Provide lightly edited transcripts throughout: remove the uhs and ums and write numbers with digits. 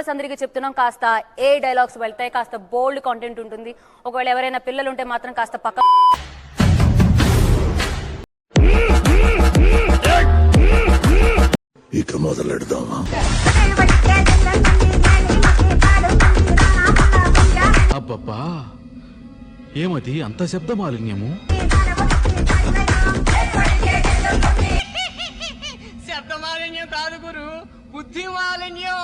Viewers అందరికీ చెప్తున్నాం, కాస్త ఏ డైలాగ్స్ వెళ్తాయి, కాస్త బోల్డ్ కంటెంట్ ఉంటుంది. ఒకవేళ ఎవరైనా పిల్లలు ఉంటే మాత్రం కాస్త పక్క ఇక మొదలెడదామా? అబ్బబ్బా, ఏమది అంత శబ్ద మాలిన్యము? శబ్ద మాలిన్యం కాదు గురు, బుద్ధి మాలిన్యం.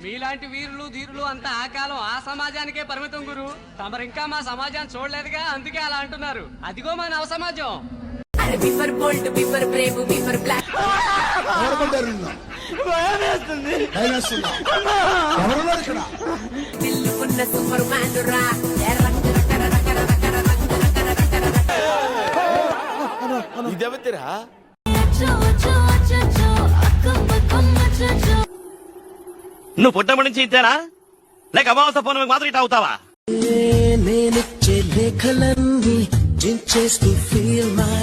మీలాంటి వీరులు ధీరులు అంతా ఆ కాలం ఆ సమాజానికే పరిమితం గురు. తమరింకా మా సమాజాన్ని చూడలేదుగా, అందుకే అలా అంటున్నారు. అదిగో మా నవ సమాజం. ఇదెవతిరా? నువ్వు పుట్టమని నుంచి ఇచ్చారా లేక అమావాస పౌర్ణమికి మాత్రం ఇట్లా అవుతావా? నేనిచ్చే లేఖలన్నీ జించేస్తూ ఫీల్ మై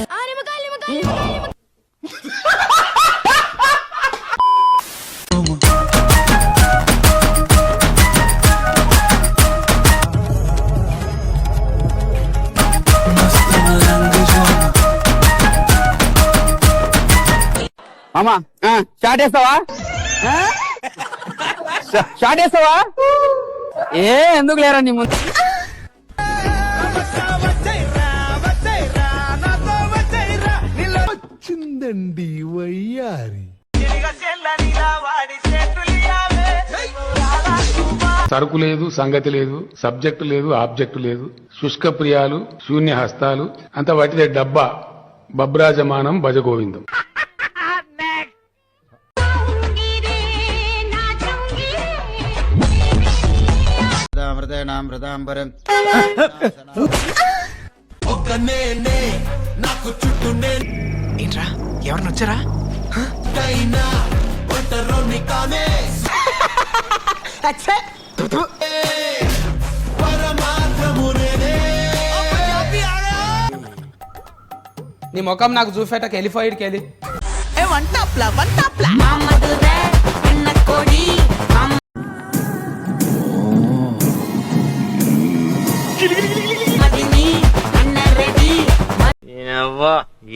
అమ్మా స్టార్ట్ చేస్తావా? స్టార్ట్ చేస్తావా? ఎందుకు లేరా నీ ముందు? వచ్చిందండి వయ్యారి. సరుకు లేదు, సంగతి లేదు, సబ్జెక్టు లేదు, ఆబ్జెక్టు లేదు, శుష్క ప్రియాలు, శూన్య హస్తాలు, అంత వాటిదే డబ్బా. బబ్రాజమానం భజగోవిందం. ఏంట్రా, ఎవరిని వచ్చారా? నీ ముఖం నాకు చూపేటకి వెళ్ళిపోయిడికి వెళ్ళి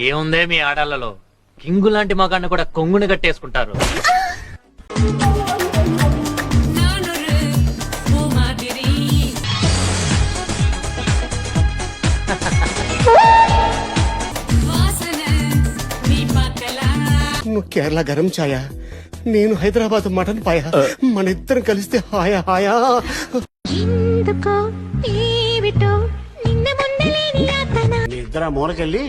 ఏముందే మీ ఆడాళ్ళలో కింగు లాంటి మగాన్ని కూడా కొంగుని కట్టేసుకుంటారు. నువ్వు కేరళ గరం ఛాయా, నేను హైదరాబాద్ మటన్ పాయా. మన ఇద్దరం కలిస్తే హాయా హాయా. మీ ఇద్దరు మూలకెళ్ళి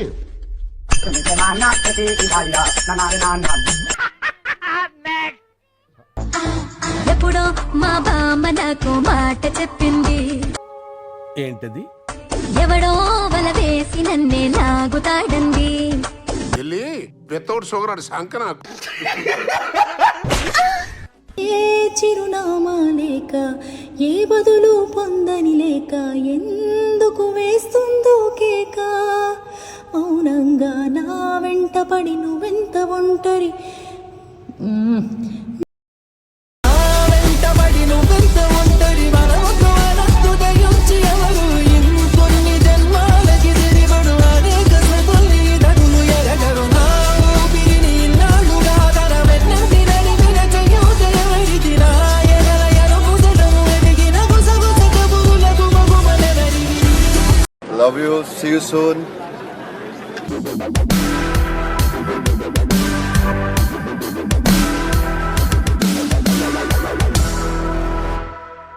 ఎప్పుడో మా బామ్మ నాకు మాట చెప్పింది. ఏంటది? ఎవడో వల వేసి నన్నే లాగుతాడంది. వితౌట్ షుగర్ అని శంక నాకు. ఏ చిరునామా లేక, ఏ బదులు పొందని లేక, ఎందుకు వేస్తుందో కేక. మౌనంగా నా వెంట పడి నువ్వెంత ఒంటరి, Love you. See you soon.